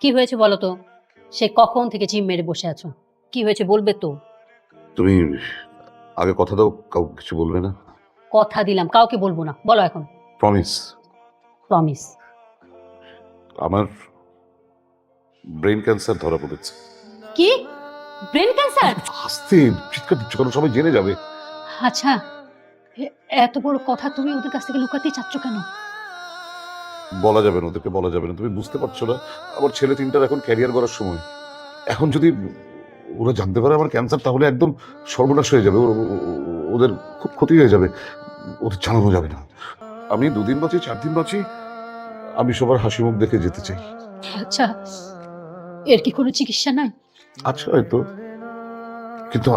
কি হয়েছে বলো তো? সে কখন থেকে জিম মেরে বসে আছো? কি হয়েছে বলবে তো? তুমি আগে কথা দাও, কাউকে কিছু বলবে না। কথা দিলাম, কাউকে বলবো না। বলো এখন। প্রমিস। প্রমিস। আমার ব্রেন ক্যান্সার ধরা পড়েছে। কি? Brain cancer? আস্তে চিৎকার দিচ্ছ কেন? সবাই জেনে যাবে। আচ্ছা, এত বড় কথা তুমি ওদের কাছ থেকে লুকাতেই চাচ্ছ কেন? বলা যাবে না, ওদেরকে বলা যাবে না। তুমি বুঝতে পারছো না, আমার ছেলে তিনটার এখন ক্যারিয়ার করার সময়। এখন যদি ওরা জানতে পারে আমার ক্যান্সার, তাহলে একদম সর্বনাশ হয়ে যাবে। ওদের খুব ক্ষতি হয়ে যাবে। ওদের জানানো যাবে না। আমি 2 দিন বাঁচি, 4 দিন বাঁচি, আমি সবার হাসি মুখ দেখে যেতে চাই। আচ্ছা, এর কি কোনো চিকিৎসা নাই? আচ্ছা, হয়তো, কিন্তু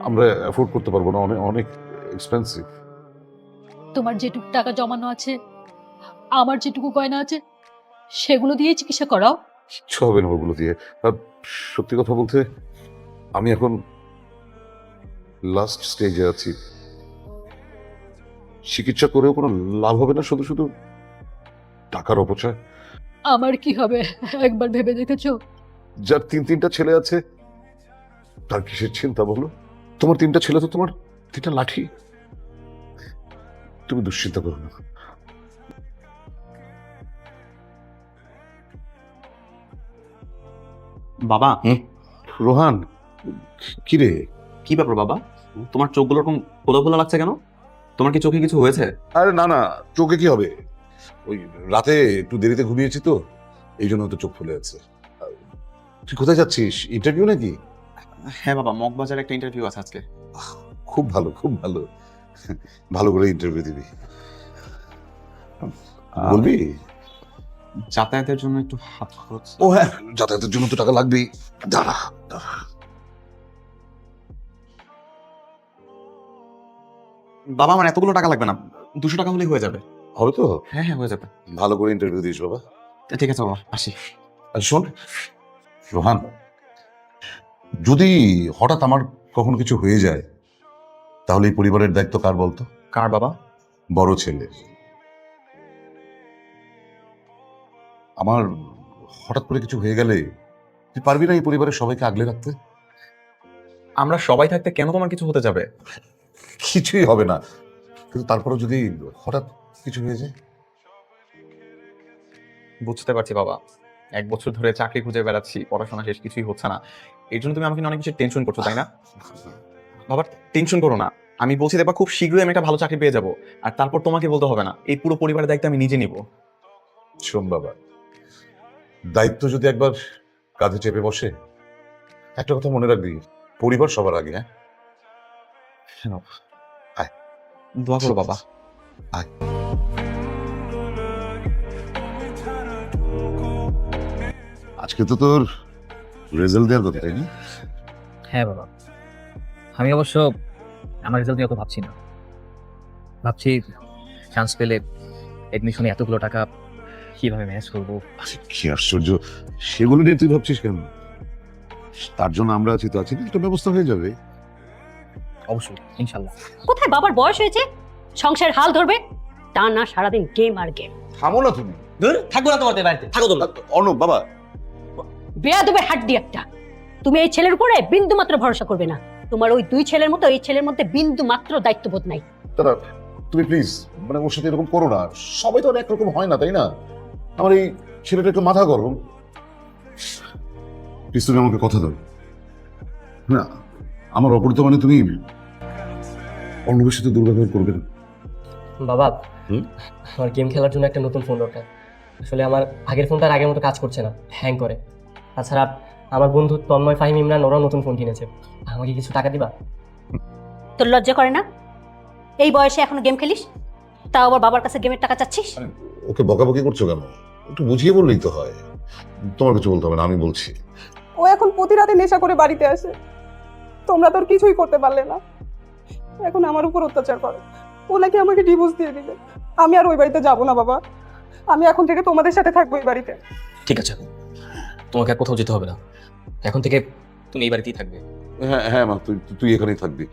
আমরা অ্যাফোর্ড করতে পারবো না। অনেক অনেক এক্সপেন্সিভ। তোমার যেটুকু টাকা জমানো আছে, আমার যেটুকু গয়না আছে, সেগুলো দিয়ে চিকিৎসা করাও। কিচ্ছু হবে না ওগুলো দিয়ে। আর সত্যি কথা বলতে, আমি এখন লাস্ট স্টেজে আছি। চিকিৎসা করেও কোনো লাভ হবে না, শুধু শুধু টাকার অপচয়। আমার কি হবে একবার ভেবে দেখেছো? যার তিনটা ছেলে আছে, তার কিসের চিন্তা বলো? তোমার 3টা ছেলে তো তোমার 3টা লাঠি। তুমি দুশ্চিন্তা করো না। বাবা, রোহান, কি রে? কি ব্যাপার বাবা? তোমার চোখগুলো এরকম ফোলা ফোলা লাগছে কেন? তোমার কি চোখে কিছু হয়েছে? আরে না না, চোখে কি হবে? ওই রাতে একটু দেরিতে ঘুমিয়েছি তো, এই জন্য তো চোখ ফুলে আছে। তুই কোথায় যাচ্ছিস? ইন্টারভিউ নাকি? হ্যাঁ বাবা, মগবাজার একটা ইন্টারভিউ আছে আজকে। খুব ভালো, খুব ভালো। ভালো করে ইন্টারভিউ দিবি। বলবি? যাতায়াতের জন্য একটু হাত খরচ। ও হ্যাঁ, যাতায়াতের জন্য তো টাকা লাগবেই। দাঁড়া দাঁড়া। বাবা, আমার এতগুলো টাকা লাগবে না, 200 টাকা হলেই হয়ে যাবে। হবে তো? হ্যাঁ হ্যাঁ, হয়ে যাবে। ভালো করে ইন্টারভিউ দিস বাবা। ঠিক আছে বাবা, আসি। আর শোন রোহান, যদি হঠাৎ আমার কখনো কিছু হয়ে যায়, তাহলে এই পরিবারের দায়িত্ব কার বলতো? কার বাবা? বড় ছেলে। আমার হঠাৎ করে কিছু হয়ে গেলে তুই পারবি না এই পরিবারের সবাইকে আগলে রাখতে? আমরা সবাই থাকতে কেন তোমার কিছু হতে যাবে? কিছুই হবে না, কিন্তু তারপরে যদি হঠাৎ কিছু হয়ে যায়? বুঝতে পারছি বাবা, 1 বছর ধরে চাকরি খুঁজে বেড়াচ্ছি, পড়াশোনা শেষ, কিছুই হচ্ছে না। এই জন্য তুমি আমাকে নিয়ে অনেক কিছু টেনশন করছো, তাই না? বাবা, টেনশন করো না। আমি বলছি দেখবা, খুব শীঘ্রই আমি একটা ভালো চাকরি পেয়ে যাবো। আর তারপর তোমাকে বলতে হবে না, এই পুরো পরিবারের দায়িত্ব আমি নিজে নিব। শোন বাবা, দায়িত্ব যদি একবার কাঁধে চেপে বসে, একটা কথা মনে রাখবি, পরিবার সবার আগে। হ্যাঁ, আয়। দোয়া করো বাবা। আয়। আজকে তো তোর রেজাল্ট দেওয়ার কথা, তাই না? হ্যাঁ বাবা, আমি অবশ্য আমার রেজাল্ট নিয়ে অত ভাবছি না। ভাবছি চান্স পেলে এডমিশনে এতগুলো টাকা কিভাবে ম্যানেজ করবো। আরে কি আশ্চর্য, সেগুলো নিয়ে তুই ভাবছিস কেন? তার জন্য আমরা আছি তো, আছি না, একটা ব্যবস্থা হয়ে যাবে। অবশ্যই, ইনশাল্লাহ। কোথায় বাবার বয়স হয়েছে সংসার হাল ধরবে, তা না সারাদিন গেম আর গেম। থামো না তুমি। থাকবো না তোমাদের বাড়িতে, থাকো তোমরা। অর্ণব বাবা। বেয়াদবে হাড্ডি একটা। তুমি এই ছেলের উপরে বিন্দু মাত্র ভরসা করবে না। তোমার ওই 2 ছেলের মতো এই ছেলের মধ্যে বিন্দু মাত্র দায়িত্ববোধ নাই। দাদা, তুমি প্লিজ মানে ওর সাথে এরকম করো না। সবাই তো অনেক রকম হয় না, তাই না? আমার এই ছেলেটা একটু মাথা গরম। প্লিজ তুমি আমাকে কথা দাও না, আমার অপরিত মানে তুমি অর্ণবের সাথে দুর্ব্যবহার করবে না। বাবা, হুম? আমার গেম খেলার জন্য একটা নতুন ফোন দরকার। আসলে আমার আগের ফোনটা আর আগের মতো কাজ করছে না, হ্যাং করে। তাছাড়া আমার বন্ধু তন্ময়, ফাহিম, ইমরান ওরাও নতুন ফোন কিনেছে। আমাকে কিছু টাকা দিবা? তোর লজ্জা করে না? এই বয়সে এখনো গেম খেলিস, তাও আবার বাবার কাছে গেমের টাকা চাচ্ছিস? ওকে বকাবকি করছো কেন? একটু বুঝিয়ে বললেই তো হয়। তোমার কিছু বলতে হবে না, আমি বলছি। ও এখন প্রতি রাতে নেশা করে বাড়িতে আসে। তোমরা তোর কিছুই করতে পারলে না, এখন আমার উপর অত্যাচার করে। ও নাকি আমাকে ডিভোর্স দিয়ে দিবে। আমি আর ওই বাড়িতে যাব না বাবা, আমি এখন থেকে তোমাদের সাথে থাকবো এই বাড়িতে। ঠিক আছে, তোমাকে আর কোথাও যেতে হবে না। এখন থেকে তুমি এই বাড়িতেই থাকবে। হ্যাঁ হ্যাঁ মা, তুই তুই এখানেই থাকবি।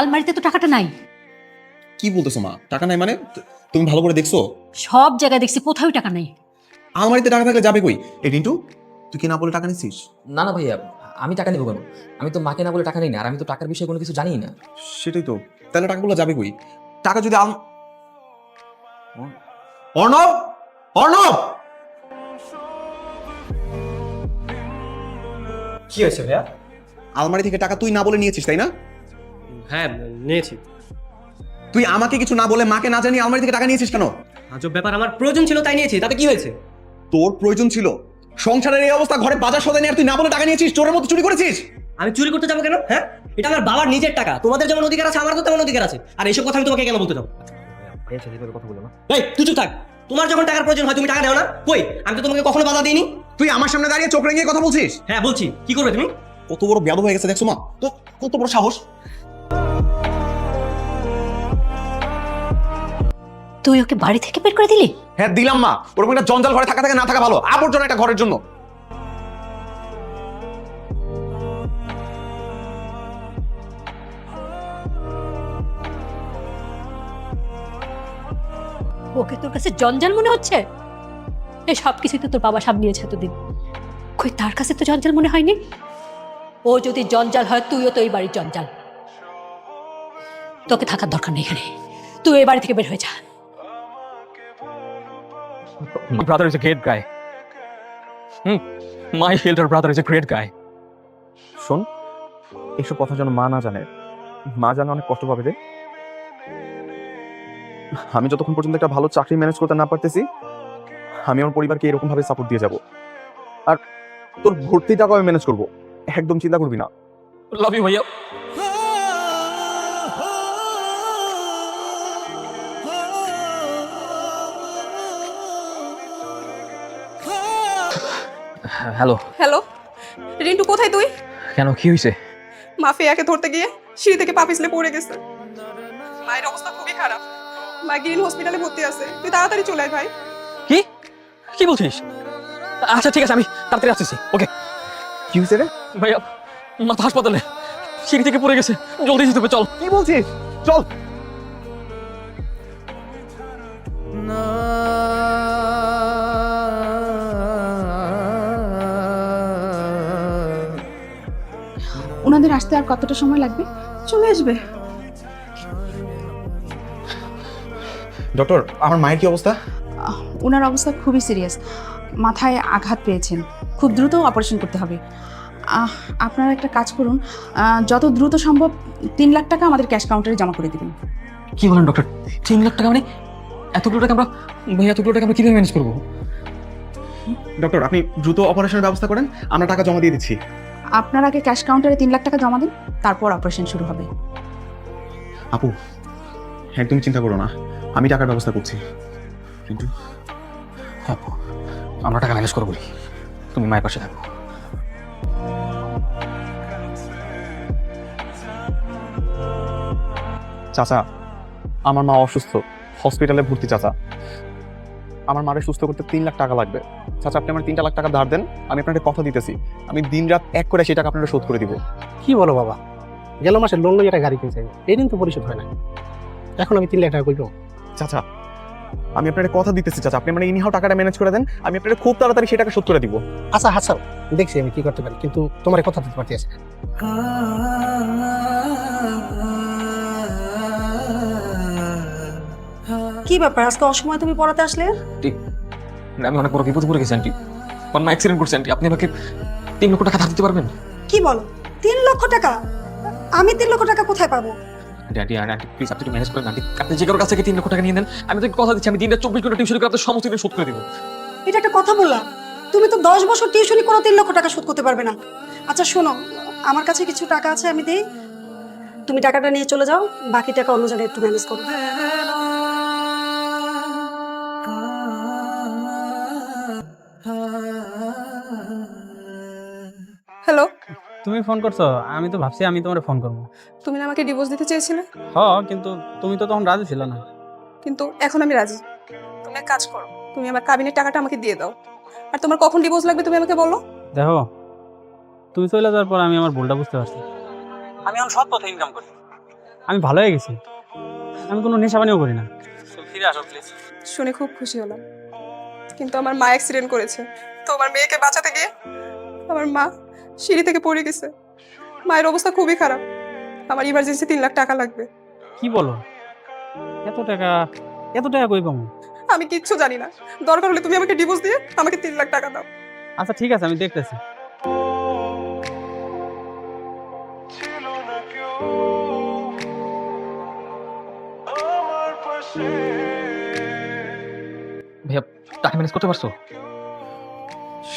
আলমারিতে তো টাকাটা নাই। কি বলতেছো মা? টাকা নাই মানে? তুমি ভালো করে দেখছো? সব জায়গায় দেখছি, কোথাও টাকা নাই। আলমারিতে টাকা থাকলে যাবে কই? এই রিন্টু, তুই কি না বলে টাকা নিছিস? না না ভাইয়া, আমি টাকা নেবো কেন? আমি তো মাকে না বলে টাকা নিই না, আর আমি তো টাকার বিষয়ে কোনো কিছু জানি না। সেটাই তো, তাহলে টাকাগুলো যাবে কই? টাকা যদি অর্ণব, অর্ণব! কি হয়েছে ভাইয়া? আলমারি থেকে টাকা তুই না বলে নিয়েছিস তাই না? হ্যাঁ নিয়েছি। তুই আমাকে কিছু না বলে মাকে না জানিয়ে আলমারি থেকে টাকা নিয়েছিস কেন? আজব ব্যাপার, আমার প্রয়োজন ছিল তাই নিয়েছি, তাতে কি হয়েছে? তোর প্রয়োজন ছিল? সংসারের এই অবস্থা, ঘরে বাজার সদাই নিয়ে আর তুই না বলে টাকা নিয়েছিস, চোরের মতো চুরি করেছিস? আমি চুরি করতে যাবো কেন? হ্যাঁ, এটা আমার বাবার নিজের টাকা। তোমাদের যেমন অধিকার আছে, আমারও তো তেমন অধিকার আছে। আর এইসব কথা আমি তোমাকে কেন বলতে যাবো? কথা বলো না। এই তুই চুপ থাক। তোমার যখন টাকার প্রয়োজন হয় তুমি টাকা দাও না? কই, আমি তো তোমাকে কখনো বাধা দিইনি। তুই আমার সামনে দাঁড়িয়ে চোখ রেঙিয়ে কথা বলছিস? হ্যাঁ বলছি, কি করবে তুমি? কত বড় বেয়াদব হয়ে গেছে দেখছো মা? তো কত বড় সাহস! তুই ওকে বাড়ি থেকে বের করে দিলি? হ্যাঁ দিলাম মা, ওরকম একটা জঞ্জাল ঘরে থাকা থেকে না থাকা ভালো। আবর্জনা একটা ঘরের জন্য। ওকে তোর কাছে জঞ্জাল মনে হচ্ছে? এই সব কিছুই তো তোর বাবা সামলিয়েছে এতদিন। কই তার কাছে তো জঞ্জাল মনে হয়নি। ও যদি জঞ্জাল হয়, তুইও তো এই বাড়ির জঞ্জাল। তোকে থাকার দরকার নেই এখানে। তুই এই বাড়ি থেকে বের হয়ে যা। My brother is a great guy. My elder brother is a great guy. শোন, এইসব কথা যেন মা না জানে। মা জানে অনেক কষ্ট পাবে রে। আমি যতক্ষণ পর্যন্ত একটা ভালো চাকরি ম্যানেজ করতে না পারতেছি, আমি আমার পরিবারকে এরকম ভাবে সাপোর্ট দিয়ে যাব। আর তোর ভর্তি টাকা আমি ম্যানেজ করবো, একদম চিন্তা করবি না। Love you, ভাইয়া। হ্যালো। হ্যালো রিন্টু, কোথায় তুই? কেন, কি হয়েছে? মাফিয়াকে ধরতে গিয়ে সিঁড়ি থেকে পা পিছলে পড়ে গেছে। মায়ের অবস্থা খুবই খারাপ। মা গ্রিন হসপিটালে ভর্তি আছে, তুই তাড়াতাড়ি চলে আয় ভাই। কি কি বলছিস? আচ্ছা ঠিক আছে, আমি তাড়াতাড়ি আসতেছি। ওকে। কি হয়েছে রে? ভাইয়া, মাথা হাসপাতালে, সিঁড়ি থেকে পড়ে গেছে, জলদি যেতে হবে, চল। কি বলছিস? চল। ওনাদের আসতে আর কতটা সময় লাগবে? চলে আসবে। ডক্টর, আমার মায়ের কি অবস্থা? ওনার অবস্থা খুবই সিরিয়াস, মাথায় আঘাত পেয়েছেন, খুব দ্রুত অপারেশন করতে হবে। আপনারা একটা কাজ করুন, যত দ্রুত সম্ভব 3 লাখ টাকা আমাদের ক্যাশ কাউন্টারে জমা করে দেবেন। কি বলেন ডক্টর? 3 লাখ টাকা মানে? এতগুলো টাকা আমরা, ভাইয়া এতগুলো টাকা আমরা কিভাবে ম্যানেজ করবো? ডক্টর, আপনি দ্রুত অপারেশনের ব্যবস্থা করেন, আমরা টাকা জমা দিয়ে দিচ্ছি। আপনারা আগে ক্যাশ কাউন্টারে 3 লাখ টাকা জমা দিন, তারপর অপারেশন শুরু হবে। আপু, একদম চিন্তা করো না, আমি টাকার ব্যবস্থা করছি। কিন্তু হ্যাঁ, আমরা টাকা ম্যানেজ করবো, তুমি মায়ের পাশে থাকো। চাচা, আমার মা অসুস্থ, হসপিটালে ভর্তি। চাচা, আমার মারে সুস্থ করতে 3 লাখ টাকা লাগবে। চাচা, আপনি আমার 3 লাখ টাকা ধার দেন, আমি আপনাকে কথা দিতেছি, আমি দিনরাত এক করে সেই টাকা আপনারা শোধ করে দিব। কি বলো বাবা, গেল মাসে লোন লই একটা গাড়ি কিনছে, এই দিন তো পরিশোধ হয় না, এখন আমি 3 লাখ টাকা কইব? চাচা, আমি আপনাকে কথা দিতেছি চাচা, আপনি মানে ইনিহাও টাকাটা ম্যানেজ করে দেন, আমি আপনাকে খুব তাড়াতাড়ি সেই টাকা শোধ করে দিব। আচ্ছা দেখছি আমি কি করতে পারি, কিন্তু তোমার কথা দিতে পারতেছি না। কি ব্যাপার আজকে অসময়ে তুমি পড়াতে আসলে? আমি অনেক বড় বিপদে পড়ে গেছি আন্টি। আমার মা অ্যাক্সিডেন্ট করছে আন্টি, আপনি আমাকে 3 লক্ষ টাকা ধার দিতে পারবেন? কি বলো 3 লক্ষ টাকা? আমি 3 লক্ষ টাকা কোথায় পাবো? আন্টি প্লিজ আপনি একটু ম্যানেজ করেন আন্টি। আপনি যে কারোর কাছ থেকে 3 লক্ষ টাকা নিয়ে নেন, আমি তো কথা দিচ্ছি আমি দিনটা 24 ঘন্টা টিউশন করে আপনার সমস্ত ঋণ শোধ করে দেবো। এটা একটা কথা বললাম? তুমি তো 10 বছর টিউশনি করো 3 লক্ষ টাকা শোধ করতে পারবে না। আচ্ছা শোনো, আমার কাছে কিছু টাকা আছে, আমি দেই, তুমি টাকাটা নিয়ে চলে যাও, বাকি টাকা অন্য জায়গায় একটু ম্যানেজ করো। হ্যালো, তুমি ফোন করছো? আমি তো ভাবছি আমি তোমার ফোন করবো। তুমি না আমাকে ডিভোর্স দিতে চেয়েছিলে? কিন্তু তুমি তো তখন রাজি ছিল না। কিন্তু এখন আমি রাজি। তুমি এক কাজ করো, তুমি আমার কাবিনের টাকাটা আমাকে দিয়ে দাও। আর তোমার কখন ডিভোর্স লাগবে তুমি আমাকে বলো। দেখো, তুমি চলে যাওয়ার পর আমি আমার ভুলটা বুঝতে পারছি। আমি এখন সৎ পথে ইনকাম করি, আমি ভালো হয়ে গেছি, আমি কোনো নেশা পানিও করি না। ফিরে আসো প্লিজ। শুনে খুব খুশি হলাম, কিন্তু আমার মা অ্যাক্সিডেন্ট করেছে। তো আমার মেয়েকে বাঁচাতে গিয়ে আমার মা সিঁড়ি থেকে পড়ে গেছে। মায়ের অবস্থা খুবই খারাপ, আমার ইমার্জেন্সি 3 লাখ টাকা লাগবে। কি বলো? এত টাকা কই পাবো? আমি কিচ্ছু জানি না, দরকার হলে তুমি আমাকে ডিভোর্স দিয়ে আমাকে 3 লাখ টাকা দাও। আচ্ছা ঠিক আছে, আমি দেখতেছি। ভাইয়া টাকা ম্যানেজ করতে পারছো?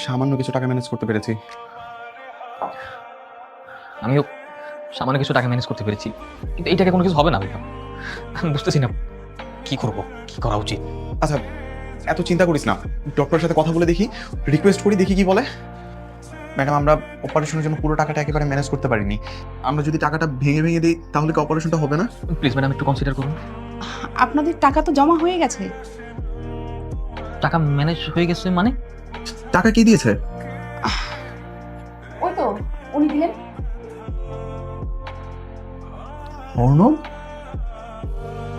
সামান্য কিছু টাকা ম্যানেজ করতে পেরেছি। আমিও সামান্য কিছু টাকা ম্যানেজ করতে পেরেছি, কিন্তু এই টাকা কোনো কিছু হবে না ভাইয়া। আমি বুঝতেছি না কি করব, কি করা উচিত। আচ্ছা এত চিন্তা করিস না, ডক্টরের সাথে কথা বলে দেখি, রিকোয়েস্ট করি, দেখি কি বলে। ম্যাডাম আমরা অপারেশনের জন্য পুরো টাকাটা একেবারে ম্যানেজ করতে পারিনি, আমরা যদি টাকাটা ভেঙে ভেঙে দিই তাহলে কি অপারেশনটা হবে না? প্লিজ ম্যাডাম একটু কনসিডার করুন। আপনাদের টাকা তো জমা হয়ে গেছে। টাকা ম্যানেজ হয়ে গেছে মানে? টাকা কি দিয়েছে? ওই তো উনি দিলেন। অর্ণব?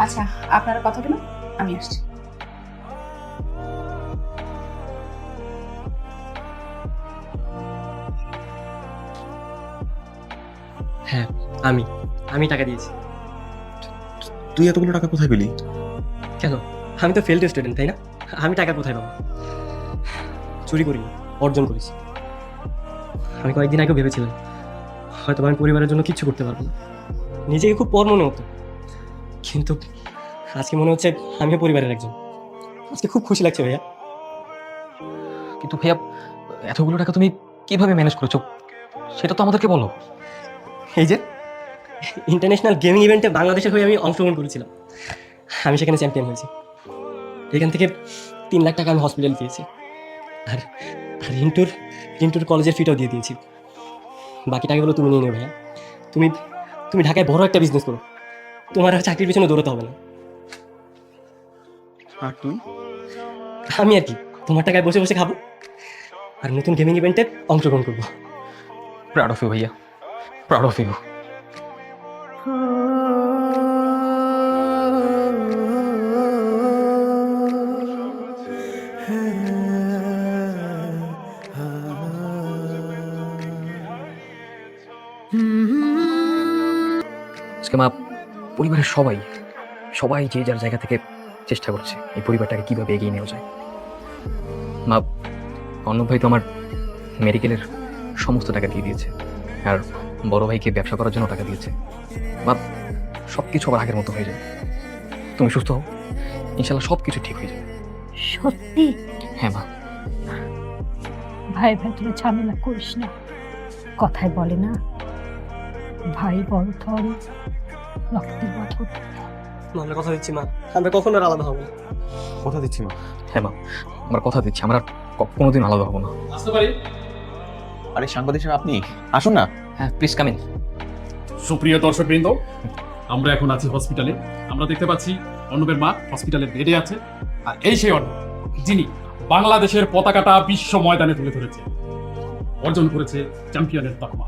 আচ্ছা আপনারা কথা বলুন, আমি আসছি। হ্যাঁ আমি টাকা দিয়েছি। তুই এতগুলো টাকা কোথায় পেলি? কেন, আমি তো ফেল্ড স্টুডেন্ট, তাই না? আমি টাকা কোথায় পাবো? চুরি করিনি, অর্জন করেছি। আমি কয়েকদিন আগেও ভেবেছিলাম হয়তো আমি পরিবারের জন্য কিচ্ছু করতে পারবো না, নিজেকে খুব পর মনে হতো, কিন্তু আজকে মনে হচ্ছে আমিও পরিবারের একজন। আজকে খুব খুশি লাগছে ভাইয়া। কিন্তু ভাইয়া এতগুলো টাকা তুমি কিভাবে ম্যানেজ করেছো সেটা তো আমাদেরকে বলো। এই যে ইন্টারন্যাশনাল গেমিং ইভেন্টে বাংলাদেশের হয়ে আমি অংশগ্রহণ করেছিলাম, আমি সেখানে চ্যাম্পিয়ন হয়েছি। এখান থেকে 3 লাখ টাকা আমি হসপিটাল দিয়েছি, আর রিন্টুর কলেজের ফিটাও দিয়ে দিয়েছি। বাকি টাকাগুলো তুমি নিয়ে নেবে ভাইয়া। তুমি ঢাকায় বড় একটা বিজনেস করো, তোমার আর চাকরির পিছনে দৌড়াতে হবে না। আর তুই? আমি আর কি তোমার টাকায় বসে বসে খাবো আর নতুন গেমিং ইভেন্টে অংশগ্রহণ করবো। প্রাউড অফ ইউ ভাইয়া, প্রাউড অফ ইউ। আজকে মা পরিবারের সবাই যে যার জায়গা থেকে চেষ্টা করছে এই পরিবারটাকে কিভাবে এগিয়ে নেওয়া যায়। মা অর্ণব ভাই তো আমার মেডিকেলের সমস্ত টাকা দিয়ে দিয়েছে, আর বড় ভাইকে ব্যবসা করার জন্য টাকা দিয়েছে। মা সব কিছু আবার আগের মতো হয়ে যাবে, তুমি সুস্থ হও, ইনশাল্লাহ সব কিছু ঠিক হয়ে যাবে। সত্যি? হ্যাঁ মা। ভাই তুমি ঝামেলা করিস না, কথায় বলে না ভাই বড় ধরে রক্তের বাঁধন। আমরা কথা দিচ্ছি মা, আমরা কখনো আর আলাদা হবো না। কথা দিচ্ছি মা। হ্যাঁ মা, আমরা কথা দিচ্ছি আমরা কোনোদিন আলাদা হবো না। আসতে পারি? আরে সাংবাদিক সাহেব আপনি আসুন না। হ্যাঁ প্লিজ কাম ইন। সুপ্রিয় দর্শকবৃন্দ, আমরা এখন আছি হসপিটালে। আমরা দেখতে পাচ্ছি অর্ণবের মা হসপিটালের বেডে আছে, আর এই সেই অর্ণব যিনি বাংলাদেশের পতাকাটা বিশ্ব ময়দানে তুলে ধরেছে, অর্জন করেছে চ্যাম্পিয়নের তকমা।